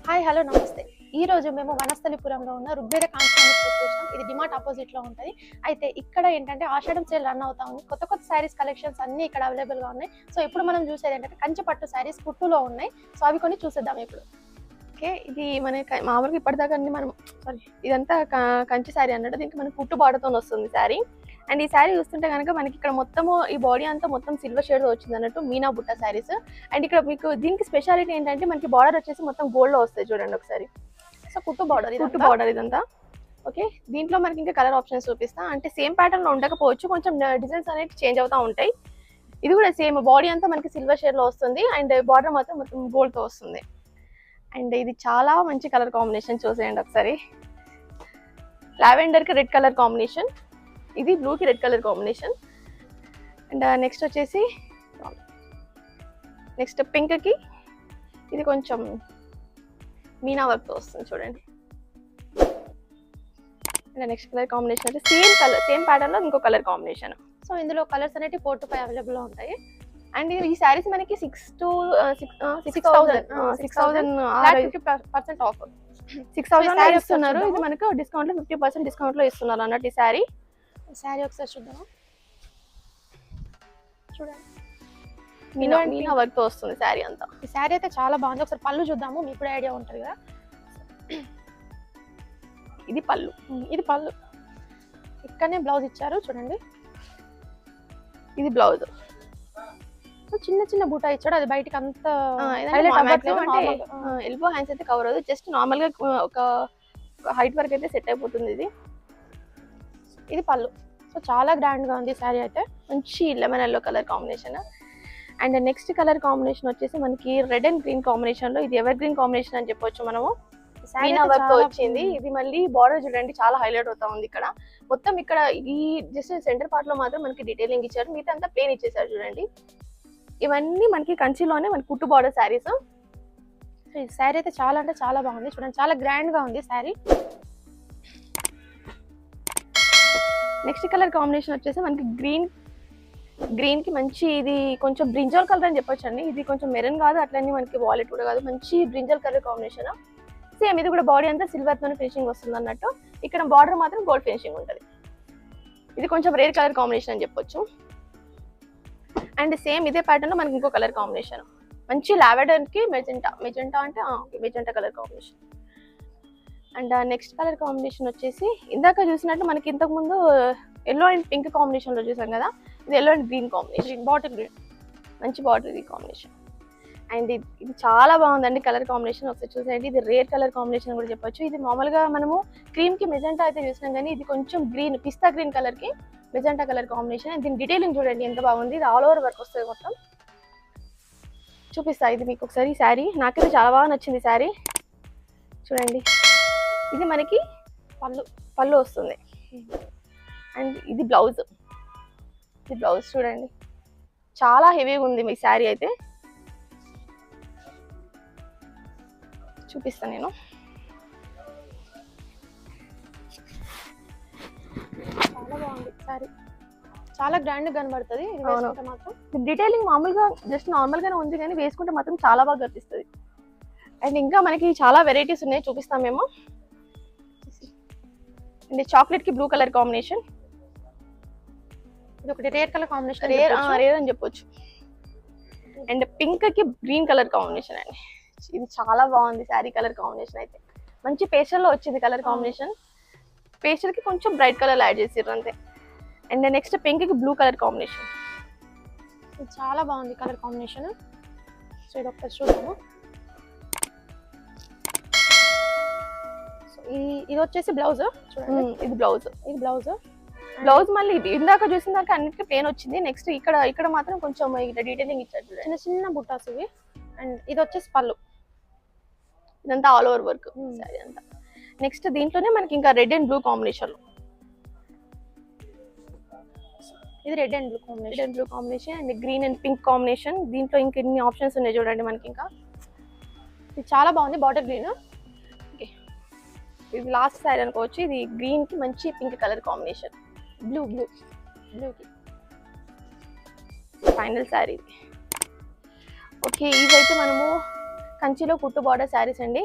Hi hello నమస్తే. ఈ రోజు మేము వనస్థలిపురంలో ఉన్న ఋగ్వేద కాంచనానికి వచ్చేసాం. ఇది డిమార్ట్ ఆపోజిట్ లో ఉంటుంది. అయితే ఇక్కడ ఏంటంటే ఆషాఢం సేల్ రన్ అవుతా ఉంది. కొత్త కొత్త శారీస్ కలెక్షన్స్ అన్ని ఇక్కడ అవైలబుల్ గా ఉన్నాయి. సో ఇప్పుడు మనం చూసేది ఏంటంటే కంచి పట్టు శారీస్ కుట్టులో ఉన్నాయి. సో అవి కొన్ని చూసేద్దాం ఇప్పుడు. ఓకే, ఇది మన మామూలుగా ఇప్పటిదాకా అన్ని మనం ఇదంతా కంచి శారీ అన్నట్టు. దీనికి మనకి కుట్టు బార్డర్తో వస్తుంది శారీ. అండ్ ఈ శారీ చూస్తుంటే కనుక మనకి ఇక్కడ మొత్తము ఈ బాడీ అంతా మొత్తం సిల్వర్ షేడ్ వచ్చింది అన్నట్టు మీనా బుట్ట శారీస్. అండ్ ఇక్కడ మీకు దీనికి స్పెషాలిటీ ఏంటంటే మనకి బార్డర్ వచ్చేసి మొత్తం గోల్డ్ లో వస్తాయి చూడండి ఒకసారి. సో కుట్టు బార్డర్ ఇదంతా. ఓకే, దీంట్లో మనకి ఇంకా కలర్ ఆప్షన్స్ చూపిస్తా. అంటే సేమ్ ప్యాటర్న్ లో ఉండకపోవచ్చు, కొంచెం డిజైన్స్ అనేవి చేంజ్ అవుతా ఉంటాయి. ఇది కూడా సేమ్ బాడీ అంతా మనకి సిల్వర్ షేడ్ లో వస్తుంది అండ్ బార్డర్ మాత్రం మొత్తం గోల్డ్ తో వస్తుంది. అండ్ ఇది చాలా మంచి కలర్ కాంబినేషన్ చూసేయండి ఒకసారి. లావెండర్ కి రెడ్ కలర్ కాంబినేషన్, ఇది బ్లూ కి red colour combination. And next వచ్చేసి నెక్స్ట్ పింక్ కి ఇది కొంచెం మీనా వర్క్ తో వస్తుంది చూడండి. అండ్ నెక్స్ట్ కలర్ కాంబినేషన్ అంటే సేమ్ ప్యాటర్న్ లో ఇంకో కలర్ కాంబినేషన్. సో ఇందులో కలర్స్ అనేవి 4 to 5 అవైలబుల్ గా ఉంటాయి. అండ్ ఈ శారీస్ మనకి 6,000% ఆఫ్ 6,000 ఇస్తున్నారు. ఇది మనకు డిస్కౌంట్ లో 50% డిస్కౌంట్ లో ఇస్తున్నారు అన్నట్టు. ఈ శారీ ఒకసారి చూద్దాం. చూడండి, మీనా వర్క్ తో వస్తుంది శారీ అంతా. ఈ శారీ అయితే చాలా బాగుంది. ఒకసారి పళ్ళు చూద్దాము, మీకు కూడా ఐడియా ఉంటుంది కదా. ఇది పళ్ళు. ఇక్కడనే బ్లౌజ్ ఇచ్చారు చూడండి. ఇది బ్లౌజ్. చిన్న చిన్న బూటా ఇచ్చాడు, అది బయటికి అంత ఎల్బో హ్యాండ్స్ అయితే కవర్ అవుతుంది. జస్ట్ నార్మల్ గా ఒక హైట్ వరకు అయితే సెట్ అయిపోతుంది. ఇది పళ్ళు. సో చాలా గ్రాండ్ గా ఉంది శారీ అయితే. మంచి lemon yellow colour combination. And next colour combination వచ్చేసి మనకి రెడ్ అండ్ గ్రీన్ కాంబినేషన్ లో, ఇది ఎవర్ గ్రీన్ కాంబినేషన్ అని చెప్పొచ్చు మనము. మీనా వర్క్ తో వచ్చింది. ఇది మళ్ళీ బార్డర్ చూడండి చాలా హైలైట్ అవుతా ఉంది. ఇక్కడ మొత్తం ఇక్కడ ఈ జస్ట్ సెంటర్ పార్ట్ లో మాత్రం మనకి డీటెయిలింగ్ ఇచ్చారు, మిగతా అంతా ప్లేన్ ఇచ్చేసారు చూడండి. ఇవన్నీ మనకి కంచిలోనే మనకి కుట్టు బార్డర్ శారీస్. ఈ శారీ అయితే చాలా అంటే చాలా బాగుంది చూడండి, చాలా గ్రాండ్ గా ఉంది శారీ. నెక్స్ట్ కలర్ కాంబినేషన్ వచ్చేసి మనకి గ్రీన్ కి మంచి, ఇది కొంచెం బ్రింజల్ కలర్ అని చెప్పొచ్చు అండి. ఇది కొంచెం మెరూన్ కాదు, అట్లనే మనకి వాలెట్ కూడా కాదు, మంచి బ్రింజల్ కలర్ కాంబినేషన్. సేమ్ ఇది కూడా బాడీ అంతా సిల్వర్ తోనే ఫినిషింగ్ వస్తుంది అన్నట్టు. ఇక్కడ బార్డర్ మాత్రం గోల్డ్ ఫినిషింగ్ ఉంటుంది. ఇది కొంచెం రేర్ కలర్ కాంబినేషన్ అని చెప్పొచ్చు. అండ్ సేమ్ ఇదే ప్యాటర్న్ లో మనకి ఇంకో కలర్ కాంబినేషన్, మంచి లావెండర్ కి మెజెంటా అంటే magenta colour combination. And next colour combination వచ్చేసి ఇందాక చూసినట్టు మనకి ఇంతకు ముందు ఎల్లో అండ్ పింక్ కాంబినేషన్ లో చూసాం కదా. ఇది yellow and green combination, bottle green, మంచి బాటిల్ గ్రీన్ కాంబినేషన్. అండ్ ఇది చాలా బాగుందండి కలర్ కాంబినేషన్. ఒకసారి చూసేయండి, ఇది రేర్ కలర్ కాంబినేషన్ కూడా చెప్పొచ్చు. ఇది మామూలుగా మనము క్రీమ్ కి మెజెంటా అయితే చూసినాం, కానీ ఇది కొంచెం గ్రీన్, పిస్తా గ్రీన్ కలర్ కి మెజెంటా కలర్ కాంబినేషన్. దీని డీటెయిలింగ్ చూడండి ఎంత బాగుంది. ఇది ఆల్ ఓవర్ వర్క్ వస్తుంది మొత్తం. చూపిస్తా ఇది మీకు ఒకసారి. ఈ శారీ నాకైతే చాలా బాగా నచ్చింది శారీ చూడండి. ఇది మనకి పళ్ళు వస్తుంది. అండ్ ఇది బ్లౌజ్ చూడండి, చాలా హెవీగా ఉంది మీ శారీ అయితే. చూపిస్తాను నేను. చాలా బాగుంది శారీ, చాలా గ్రాండ్ గా కనబడుతుంది. డీటెయిలింగ్ మామూలుగా జస్ట్ నార్మల్ గానే ఉంది, కానీ వేసుకుంటే మాత్రం చాలా బాగా కనిపిస్తుంది. అండ్ ఇంకా మనకి చాలా వెరైటీస్ ఉన్నాయి, చూపిస్తాం మేము. అండ్ చాక్లెట్ కి బ్లూ కలర్ కాంబినేషన్, ఇది ఒకటి రేర్ కలర్ కాంబినేషన్, రేర్ అని చెప్పొచ్చు. అండ్ పింక్ కి గ్రీన్ కలర్ కాంబినేషన్ అండి. ఇది చాలా బాగుంది శారీ కలర్ కాంబినేషన్ అయితే. మంచి పేస్టల్ లో వచ్చింది కలర్ కాంబినేషన్. పేస్టల్ కి కొంచెం బ్రైట్ కలర్ యాడ్ చేసారు అంతే. అండ్ నెక్స్ట్ పింక్ కి బ్లూ కలర్ కాంబినేషన్, ఇది చాలా బాగుంది కలర్ కాంబినేషన్. సో ఇది ఒకసారి చూద్దాము. సో ఇది వచ్చేసి బ్లౌజ్ చూడండి. ఇది బ్లౌజ్ మళ్ళీ ఇందాక చూసిన దాకా అన్నిటికీ ప్లేన్ వచ్చింది. నెక్స్ట్ ఇక్కడ మాత్రం కొంచెం డీటెయిలింగ్ ఇచ్చారు చూడండి, చిన్న బుట్టాస్ ఇవి. అండ్ ఇది వచ్చేసి పళ్ళు, ఇదంతా ఆల్ ఓవర్ వర్క్ శారీ అంతా. నెక్స్ట్ దీంట్లోనే మనకి ఇంకా రెడ్ అండ్ బ్లూ కాంబినేషన్, ఇది red and blue combination. And green and pink combination. దీంట్లో ఇంకా ఎన్ని ఆప్షన్స్ ఉన్నాయి చూడండి మనకి. ఇంకా ఇది చాలా బాగుంది, బాటిల్ గ్రీన్. ఓకే, ఇది లాస్ట్ శారీ అనుకోవచ్చు. ఇది గ్రీన్ కి మంచి పింక్ కలర్ కాంబినేషన్, బ్లూ కి ఫైనల్ శారీ. ఓకే, ఇవైతే మనము కంచిలో కుట్టు బార్డర్ శారీస్ అండి.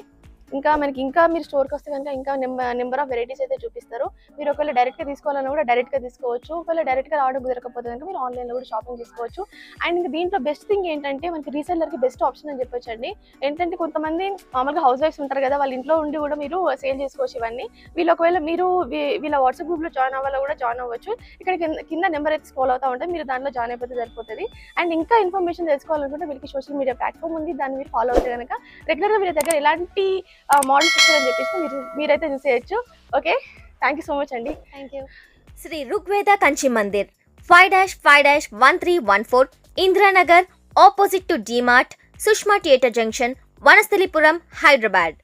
ఇంకా మనకి ఇంకా మీరు స్టోర్కి వస్తే కనుక ఇంకా నెంబర్ ఆఫ్ వెరైటీస్ అయితే చూపిస్తారు. మీరు ఒకవేళ డైరెక్ట్గా తీసుకోవాలన్నా కూడా డైరెక్ట్గా తీసుకోవచ్చు. ఒకవేళ డైరెక్ట్గా రావడం కుదరకపోతే కనుక మీరు ఆన్లైన్లో కూడా షాపింగ్ చేసుకోవచ్చు. అండ్ ఇంకా దీంట్లో బెస్ట్ థింగ్ ఏంటంటే మనకి రీసెల్లర్కి బెస్ట్ ఆప్షన్ అని చెప్పొచ్చు అండి. ఏంటంటే కొంతమంది మామూలుగా హౌస్ వైఫ్స్ ఉంటారు కదా, వాళ్ళ ఇంట్లో ఉండి కూడా మీరు సేల్ చేసుకోవచ్చు ఇవన్నీ. వీళ్ళు ఒకవేళ మీరు వీళ్ళ వాట్సాప్ గ్రూప్లో జాయిన్ అవ్వాలో కూడా జాయిన్ అవ్వచ్చు. ఇక్కడ కింద నెంబర్ అయితే స్క్రోల్ అవుతా ఉంటుంది, మీరు దాంట్లో జాయిన్ అయిపోతే సరిపోతుంది. అండ్ ఇంకా ఇన్ఫర్మేషన్ తెలుసుకోవాలనుకుంటే వీళ్ళకి సోషల్ మీడియా ప్లాట్ఫామ్ ఉంది, దాన్ని మీరు ఫాలో అవుతే కనుక రెగ్యులర్గా వీళ్ళ దగ్గర ఎలాంటి మోడల్స్ ఇస్తారని చెప్పేసి మీరైతే చూసేయచ్చు. Okay, thank you so much అండి. Thank you. Sri Rigveda Kanchi Mandir 5-5-1314 Indiranagar, opposite to DMart, Sushma theatre junction, Vanasthalipuram, Hyderabad.